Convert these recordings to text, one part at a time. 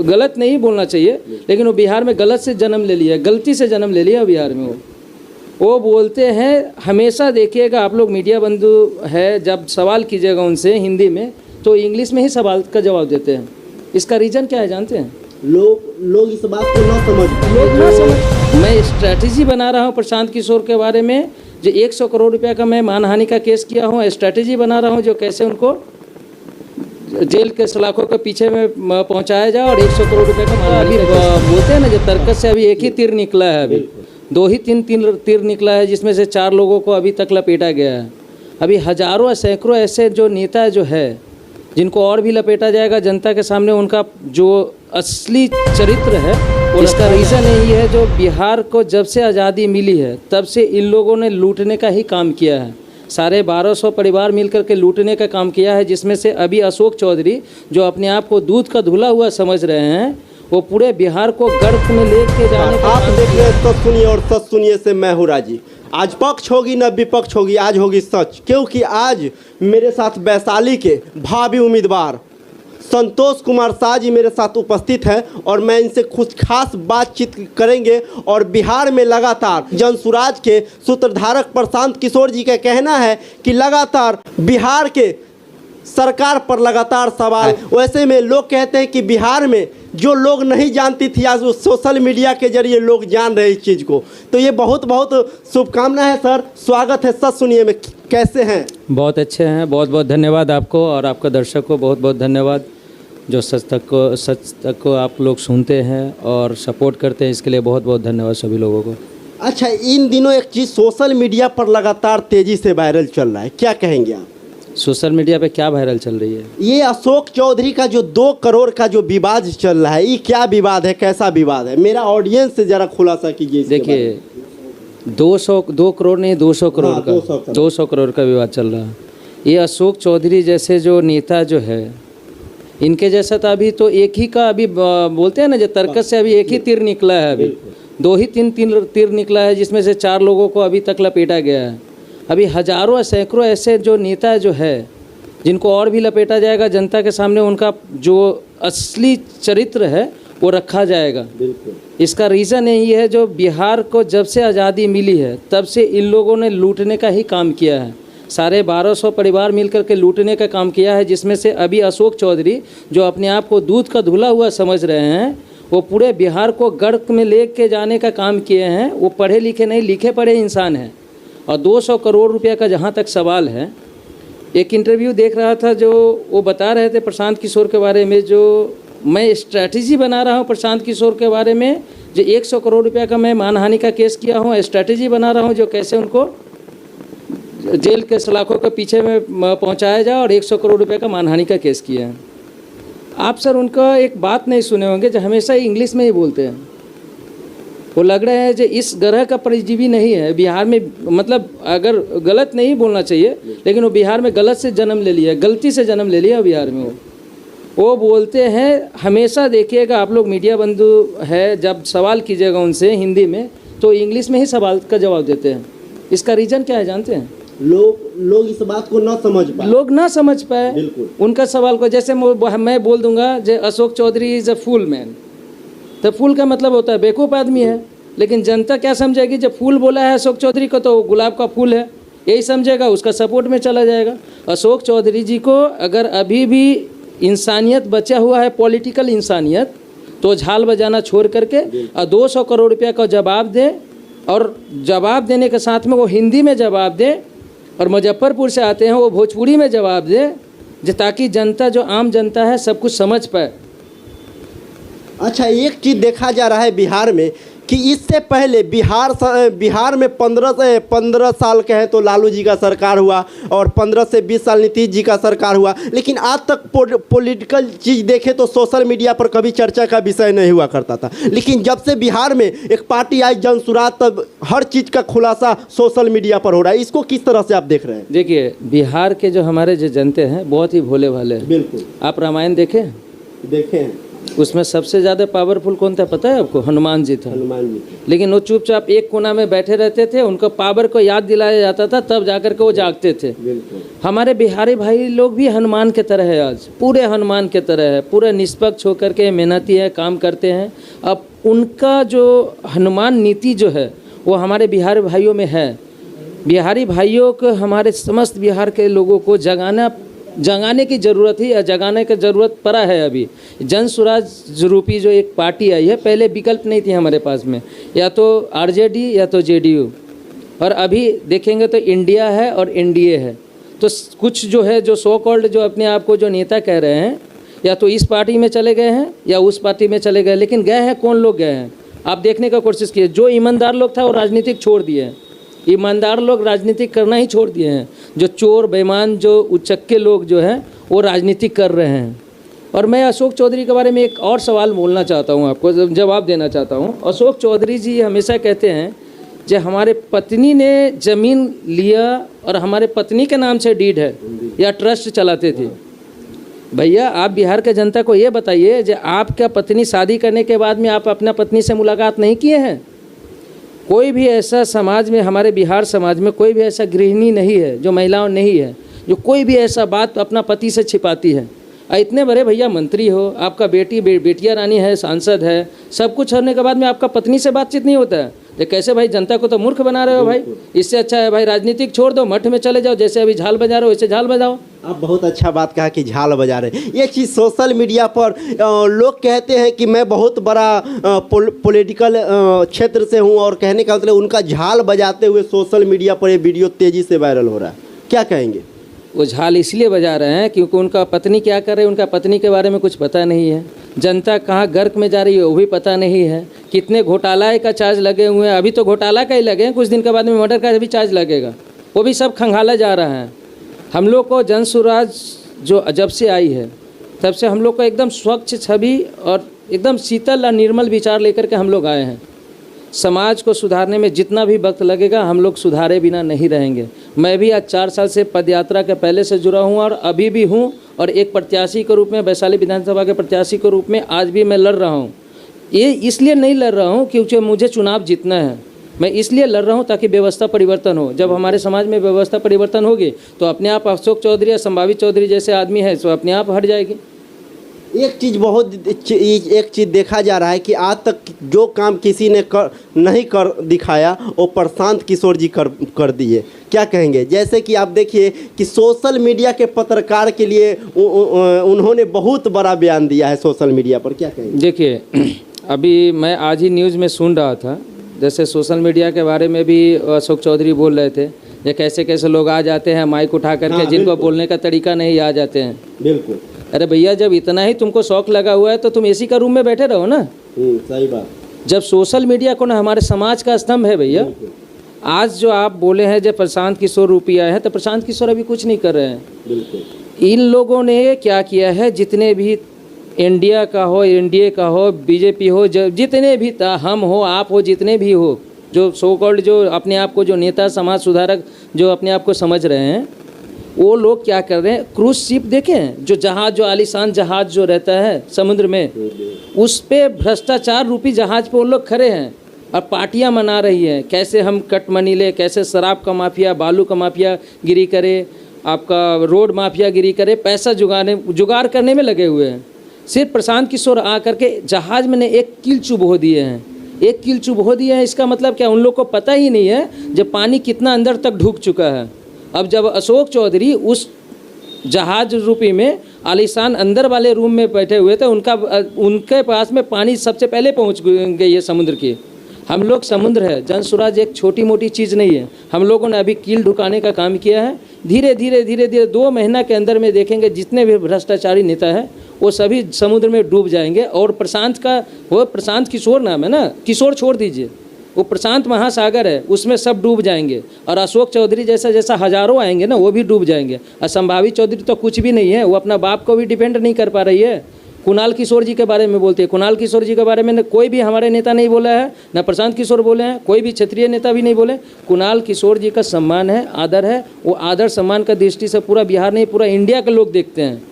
गलत नहीं बोलना चाहिए, लेकिन वो बिहार में गलत से जन्म ले लिया, गलती से जन्म ले लिया बिहार में। वो बोलते हैं, हमेशा देखिएगा आप लोग मीडिया बंधु है, जब सवाल कीजिएगा उनसे हिंदी में तो इंग्लिश में ही सवाल का जवाब देते हैं। इसका रीज़न क्या है जानते हैं? लोग इस बात को ना समझ। मैं स्ट्रैटेजी बना रहा हूँ प्रशांत किशोर के बारे में, जो 100 करोड़ रुपया का मैं मानहानि का केस किया हूँ, स्ट्रैटेजी बना रहा हूँ जो कैसे उनको जेल के सलाखों के पीछे में पहुंचाया जाए और 100 करोड़ रुपए का अभी बोलते हैं ना, जो तर्कस से अभी एक ही तीर निकला है, अभी 2 ही 3 तीर निकला है, जिसमें से 4 लोगों को अभी तक लपेटा गया है। अभी हजारों सैकड़ों ऐसे जो नेता जो है जिनको और भी लपेटा जाएगा जनता के सामने, उनका जो असली चरित्र है। इसका रीज़न यही है, जो बिहार को जब से आज़ादी मिली है तब से इन लोगों ने लूटने का ही काम किया है। सारे 1200 परिवार मिलकर के लूटने का काम किया है, जिसमें से अभी अशोक चौधरी जो अपने आप को दूध का धुला हुआ समझ रहे हैं, वो पूरे बिहार को गर्क में लेके जाने का आप देख रहे हैं। सच सुनिए और सच सुनिए से मैं हूँ राजी। आज पक्ष होगी न विपक्ष होगी, आज होगी सच, क्योंकि आज मेरे साथ वैशाली के भावी उम्मीदवार संतोष कुमार शाह जी मेरे साथ उपस्थित हैं और मैं इनसे कुछ खास बातचीत करेंगे। और बिहार में लगातार जनसुराज के सूत्रधारक प्रशांत किशोर जी का कहना है कि लगातार बिहार के सरकार पर लगातार सवाल। वैसे में लोग कहते हैं कि बिहार में जो लोग नहीं जानती थी, आज वो सोशल मीडिया के जरिए लोग जान रहे इस चीज़ को। तो ये बहुत बहुत शुभकामनाएं है सर, स्वागत है। सच सुनिए में कैसे हैं? बहुत अच्छे हैं, बहुत बहुत धन्यवाद आपको और आपका दर्शक को बहुत बहुत धन्यवाद, जो सच तक को आप लोग सुनते हैं और सपोर्ट करते हैं, इसके लिए बहुत बहुत धन्यवाद सभी लोगों को। अच्छा, इन दिनों एक चीज़ सोशल मीडिया पर लगातार तेज़ी से वायरल चल रहा है, क्या कहेंगे आप? सोशल मीडिया पे क्या वायरल चल रही है? ये अशोक चौधरी का जो 2 करोड़ का जो विवाद चल रहा है, ये क्या विवाद है, कैसा विवाद है? मेरा ऑडियंस से ज़रा खुलासा कीजिए। देखिए, 2 करोड़ नहीं, 200 करोड़ का 200 करोड़ का विवाद चल रहा है। ये अशोक चौधरी जैसे जो नेता जो है, इनके जैसा तो अभी तो एक ही का अभी बोलते हैं ना, जो तर्कस से अभी एक ही तीर निकला है, अभी 2 ही 3 तीर निकला है, जिसमें से 4 लोगों को अभी तक लपेटा गया है। अभी हजारों सैकड़ों ऐसे जो नेता जो है जिनको और भी लपेटा जाएगा जनता के सामने, उनका जो असली चरित्र है वो रखा जाएगा। इसका रीज़न यही है, जो बिहार को जब से आज़ादी मिली है तब से इन लोगों ने लूटने का ही काम किया है। सारे 1200 परिवार मिलकर के लूटने का काम किया है, जिसमें से अभी अशोक चौधरी जो अपने आप को दूध का धुला हुआ समझ रहे हैं, वो पूरे बिहार को गर्क में लेके जाने का काम किए हैं। वो पढ़े लिखे नहीं, लिखे पढ़े इंसान हैं। और 200 करोड़ रुपया का जहाँ तक सवाल है, एक इंटरव्यू देख रहा था जो वो बता रहे थे प्रशांत किशोर के बारे में, जो मैं स्ट्रैटेजी बना रहा हूँ प्रशांत किशोर के बारे में, जो 100 करोड़ रुपया का मैं मानहानि का केस किया हूँ, स्ट्रैटेजी बना रहा हूँ जो कैसे उनको जेल के सलाखों के पीछे में पहुँचाया जाए और 100 करोड़ रुपये का मानहानि का केस किया है। आप सर उनका एक बात नहीं सुने होंगे, जो हमेशा इंग्लिश में ही बोलते हैं। वो लग रहा है जो इस ग्रह का परिजीवी नहीं है बिहार में, मतलब अगर गलत नहीं बोलना चाहिए, लेकिन वो बिहार में गलत से जन्म ले लिया, गलती से जन्म ले लिया बिहार में। वो बोलते हैं, हमेशा देखिएगा आप लोग मीडिया बंधु है, जब सवाल कीजिएगा उनसे हिंदी में तो इंग्लिश में ही सवाल का जवाब देते हैं। इसका रीज़न क्या है जानते हैं? लोग इस बात को ना समझ पाए। लोग ना समझ पाए उनका सवाल को। जैसे मैं बोल दूंगा जो Ashok Chaudhary is a fool man, तो फूल का मतलब होता है बेवकूफ़ आदमी है, लेकिन जनता क्या समझेगी? जब फूल बोला है अशोक चौधरी को तो गुलाब का फूल है, यही समझेगा, उसका सपोर्ट में चला जाएगा। अशोक चौधरी जी को अगर अभी भी इंसानियत बचा हुआ है, पॉलिटिकल इंसानियत, तो झाल बजाना छोड़ करके 200 करोड़ रुपया का जवाब दे, और जवाब देने के साथ में वो हिंदी में जवाब दे, और मुजफ्फरपुर से आते हैं वो भोजपुरी में जवाब दे, ताकि जनता, जो आम जनता है, सब कुछ समझ पाए। अच्छा, एक चीज़ देखा जा रहा है बिहार में कि इससे पहले बिहार में 15 साल कहें तो लालू जी का सरकार हुआ और 15 से 20 साल नीतीश जी का सरकार हुआ, लेकिन आज तक पॉलिटिकल चीज़ देखें तो सोशल मीडिया पर कभी चर्चा का विषय नहीं हुआ करता था। लेकिन जब से बिहार में एक पार्टी आई जनसुराज, तब हर चीज़ का खुलासा सोशल मीडिया पर हो रहा है। इसको किस तरह से आप देख रहे हैं? देखिए, बिहार के जो हमारे जो जनते हैं बहुत ही भोले भाले हैं। बिल्कुल। आप रामायण देखें? उसमें सबसे ज़्यादा पावरफुल कौन था पता है आपको? हनुमान जी था। हनुमान जी। लेकिन वो चुपचाप एक कोना में बैठे रहते थे, उनको पावर को याद दिलाया जाता था, तब जाकर के वो जागते थे। बिल्कुल। हमारे बिहारी भाई लोग भी हनुमान के तरह है, आज पूरे हनुमान के तरह है, पूरे निष्पक्ष होकर के मेहनती है, काम करते हैं। अब उनका जो हनुमान नीति जो है वो हमारे बिहारी भाइयों में है। बिहारी भाइयों को, हमारे समस्त बिहार के लोगों को जगाने की ज़रूरत है, या जगाने की ज़रूरत पड़ा है। अभी जन स्वराज रूपी जो एक पार्टी आई है, पहले विकल्प नहीं थी हमारे पास में, या तो आरजेडी या तो जेडीयू, और अभी देखेंगे तो इंडिया है और एनडीए है। तो कुछ जो है, जो सो कॉल्ड जो अपने आप को जो नेता कह रहे हैं, या तो इस पार्टी में चले गए हैं या उस पार्टी में चले गए। लेकिन गए हैं कौन लोग गए हैं, आप देखने का कोशिश कीजिए। जो ईमानदार लोग था वो राजनीतिक छोड़ दिए हैं, ईमानदार लोग राजनीतिक करना ही छोड़ दिए हैं। जो चोर बेईमान, जो उचक्के लोग जो हैं वो राजनीतिक कर रहे हैं। और मैं अशोक चौधरी के बारे में एक और सवाल बोलना चाहता हूं, आपको जवाब देना चाहता हूं। अशोक चौधरी जी हमेशा कहते हैं कि हमारे पत्नी ने ज़मीन लिया और हमारे पत्नी के नाम से डीड है या ट्रस्ट चलाते थे। भैया आप बिहार के जनता को ये बताइए, जो आपका पत्नी शादी करने के बाद में आप अपना पत्नी से मुलाकात नहीं किए हैं? कोई भी ऐसा समाज में, हमारे बिहार समाज में कोई भी ऐसा गृहिणी नहीं है, जो महिलाओं नहीं है, जो कोई भी ऐसा बात अपना पति से छिपाती है। इतने बड़े भैया मंत्री हो, आपका बेटिया रानी है, सांसद है, सब कुछ होने के बाद में आपका पत्नी से बातचीत नहीं होता है। तो कैसे भाई, जनता को तो मूर्ख बना रहे हो भाई। इससे अच्छा है भाई राजनीतिक छोड़ दो, मठ में चले जाओ, जैसे अभी झाल बजा रहे हो वैसे झाल बजाओ। आप बहुत अच्छा बात कहा कि झाल बजा रहे। ये चीज़ सोशल मीडिया पर लोग कहते हैं कि मैं बहुत बड़ा पॉलिटिकल क्षेत्र से हूँ, और कहने का मतलब उनका झाल बजाते हुए सोशल मीडिया पर ये वीडियो तेज़ी से वायरल हो रहा है, क्या कहेंगे? वो झाल इसलिए बजा रहे हैं क्योंकि उनका पत्नी क्या कर रही है, उनका पत्नी के बारे में कुछ पता नहीं है। जनता कहाँ गर्क में जा रही है वो भी पता नहीं है। कितने घोटाला का चार्ज लगे हुए हैं, अभी तो घोटाला का ही लगे हैं, कुछ दिन के बाद में मर्डर का भी चार्ज लगेगा, वो भी सब खंगाला जा रहा है। हम लोग को जन स्वराज जो जब से आई है तब से हम लोग को एकदम स्वच्छ छवि और एकदम शीतल और निर्मल विचार लेकर के हम लोग आए हैं। समाज को सुधारने में जितना भी वक्त लगेगा हम लोग सुधारे बिना नहीं रहेंगे। मैं भी आज 4 साल से पदयात्रा के पहले से जुड़ा हूँ और अभी भी हूँ, और एक प्रत्याशी के रूप में, वैशाली विधानसभा के प्रत्याशी के रूप में आज भी मैं लड़ रहा हूँ। ये इसलिए नहीं लड़ रहा हूँ क्योंकि मुझे चुनाव जीतना है, मैं इसलिए लड़ रहा हूँ ताकि व्यवस्था परिवर्तन हो। जब हमारे समाज में व्यवस्था परिवर्तन होगी तो अपने आप अशोक चौधरी या संभावित चौधरी जैसे आदमी है तो अपने आप हट जाएगी। एक चीज़ देखा जा रहा है कि आज तक जो काम किसी ने नहीं कर दिखाया वो प्रशांत किशोर जी कर दिए। क्या कहेंगे? जैसे कि आप देखिए कि सोशल मीडिया के पत्रकार के लिए उन्होंने बहुत बड़ा बयान दिया है सोशल मीडिया पर, क्या कहेंगे? देखिए, अभी मैं आज ही न्यूज़ में सुन रहा था, जैसे सोशल मीडिया के बारे में भी अशोक चौधरी बोल रहे थे, ये कैसे कैसे लोग आ जाते हैं माइक उठा करके, जिनको बोलने का तरीका नहीं आ जाते हैं। बिल्कुल। अरे भैया, जब इतना ही तुमको शौक लगा हुआ है तो तुम एसी का रूम में बैठे रहो ना। सही बात। जब सोशल मीडिया को ना हमारे समाज का स्तंभ है भैया। आज जो आप बोले हैं जब प्रशांत किशोर रूपी आए हैं, तो प्रशांत किशोर अभी कुछ नहीं कर रहे हैं। बिल्कुल। इन लोगों ने क्या किया है, जितने भी इंडिया का हो, एनडीए का हो, बीजेपी हो, जितने भी हम हो, आप हो, जितने भी हो, जो सो कॉल्ड जो अपने आप को जो नेता, समाज सुधारक जो अपने आप को समझ रहे हैं, वो लोग क्या कर रहे हैं, क्रूज शिप देखें, जो जहाज, जो आलीशान जहाज जो रहता है समुद्र में, उस पे भ्रष्टाचार रूपी जहाज पे वो लोग खड़े हैं और पार्टियां मना रही हैं, कैसे हम कट मनी ले, कैसे शराब का माफिया, बालू का माफिया गिरी करे, आपका रोड माफिया गिरी करे, पैसा जुगाड़ करने में लगे हुए हैं। सिर्फ प्रशांत किशोर आ करके जहाज में ने एक कील चुभो दिए हैं, एक कील चुभो दिए हैं। इसका मतलब क्या, उन लोग को पता ही नहीं है जब पानी कितना अंदर तक ढुक चुका है। अब जब अशोक चौधरी उस जहाज रूपी में आलीशान अंदर वाले रूम में बैठे हुए थे, उनके पास में पानी सबसे पहले पहुंच गई है समुद्र की। हम लोग समुद्र है, जन स्वराज एक छोटी मोटी चीज़ नहीं है। हम लोगों ने अभी कील ढुकाने का काम किया है। धीरे धीरे 2 महीना के अंदर में देखेंगे जितने भी भ्रष्टाचारी नेता है वो सभी समुद्र में डूब जाएंगे। और प्रशांत का, वो प्रशांत किशोर नाम है ना, किशोर छोड़ दीजिए, वो प्रशांत महासागर है, उसमें सब डूब जाएंगे। और अशोक चौधरी जैसा हजारों आएंगे ना, वो भी डूब जाएंगे। और संभावित चौधरी तो कुछ भी नहीं है, वो अपना बाप को भी डिपेंड नहीं कर पा रही है। कुणाल किशोर जी के बारे में बोलते हैं, कुणाल किशोर जी के बारे में कोई भी हमारे नेता नहीं बोला है, ना प्रशांत किशोर बोले हैं, कोई भी क्षेत्रीय नेता भी नहीं बोले। कुणाल किशोर जी का सम्मान है, आदर है, वो आदर सम्मान का दृष्टि से पूरा बिहार नहीं, पूरा इंडिया के लोग देखते हैं।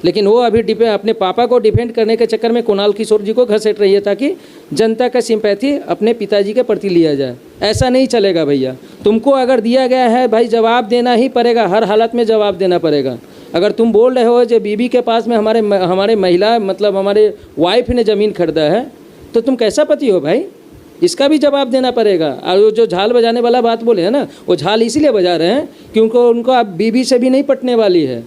लेकिन वो अभी अपने पापा को डिफेंड करने के चक्कर में कुणाल किशोर जी को घसीट रही है ताकि जनता का सिंपैथी अपने पिताजी के प्रति लिया जाए। ऐसा नहीं चलेगा भैया। तुमको अगर दिया गया है भाई, जवाब देना ही पड़ेगा, हर हालत में जवाब देना पड़ेगा। अगर तुम बोल रहे हो जो बीबी के पास में हमारे महिला मतलब हमारे वाइफ ने ज़मीन खरीदा है, तो तुम कैसा पति हो भाई? इसका भी जवाब देना पड़ेगा। और वो जो झाल बजाने वाला बात बोले हैं ना, वो झाल इसीलिए बजा रहे हैं क्योंकि उनको अब बीबी से भी नहीं पटने वाली है।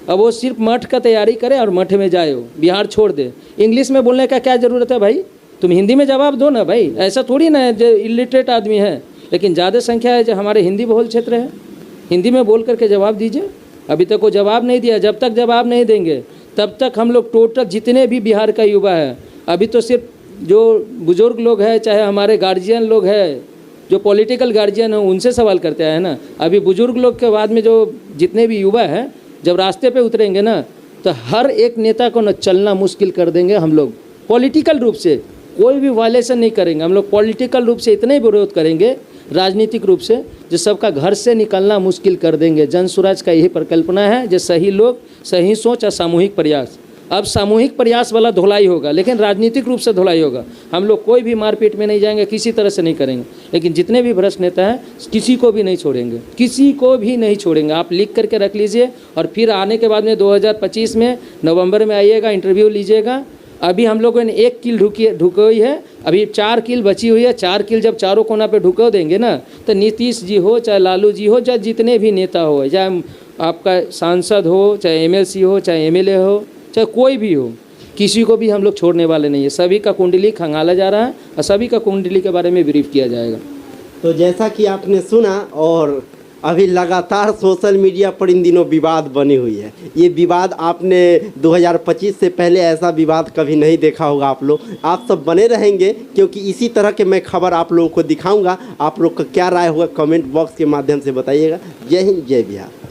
अब वो सिर्फ मठ का तैयारी करे और मठ में जाए, हो बिहार छोड़ दे। इंग्लिश में बोलने का क्या ज़रूरत है भाई? तुम हिंदी में जवाब दो ना भाई। ऐसा थोड़ी ना है जो इलिटरेट आदमी है, लेकिन ज़्यादा संख्या है जो हमारे हिंदी बहुल क्षेत्र है, हिंदी में बोल करके जवाब दीजिए। अभी तक वो जवाब नहीं दिया। जब तक जवाब नहीं देंगे तब तक हम लोग टोटल जितने भी बिहार का युवा है, अभी तो सिर्फ जो बुज़ुर्ग लोग हैं, चाहे हमारे गार्जियन लोग हैं, जो पॉलिटिकल गार्जियन हैं, उनसे सवाल करते आए हैं ना। अभी बुज़ुर्ग लोग के बाद में जो जितने भी युवा हैं, जब रास्ते पे उतरेंगे ना, तो हर एक नेता को न चलना मुश्किल कर देंगे हम लोग। पॉलिटिकल रूप से कोई भी वायलेशन नहीं करेंगे हम लोग, पॉलिटिकल रूप से इतने विरोध करेंगे, राजनीतिक रूप से, जो सबका घर से निकलना मुश्किल कर देंगे। जन स्वराज का यही परिकल्पना है, जो सही लोग, सही सोच और सामूहिक प्रयास। अब सामूहिक प्रयास वाला धुलाई होगा, लेकिन राजनीतिक रूप से धुलाई होगा। हम लोग कोई भी मारपीट में नहीं जाएंगे, किसी तरह से नहीं करेंगे, लेकिन जितने भी भ्रष्ट नेता हैं किसी को भी नहीं छोड़ेंगे, किसी को भी नहीं छोड़ेंगे। आप लिख करके रख लीजिए, और फिर आने के बाद में 2025 में नवंबर में आइएगा, इंटरव्यू लीजिएगा। अभी हम लोगों ने 1 किल ढुकी हुई है, अभी 4 किल बची हुई है। 4 किल जब चारों कोना पे ढुको देंगे ना, तो नीतीश जी हो, चाहे लालू जी हो, चाहे जितने भी नेता हो, चाहे आपका सांसद हो, चाहे एमएलसी हो, चाहे एमएलए हो, चाहे कोई भी हो, किसी को भी हम लोग छोड़ने वाले नहीं है। सभी का कुंडली खंगाला जा रहा है और सभी का कुंडली के बारे में ब्रीफ किया जाएगा। तो जैसा कि आपने सुना, और अभी लगातार सोशल मीडिया पर इन दिनों विवाद बनी हुई है। ये विवाद आपने 2025 से पहले ऐसा विवाद कभी नहीं देखा होगा। आप सब बने रहेंगे, क्योंकि इसी तरह के मैं खबर आप लोगों को दिखाऊंगा। आप लोग का क्या राय होगा कमेंट बॉक्स के माध्यम से बताइएगा। जय हिंद, जय बिहार।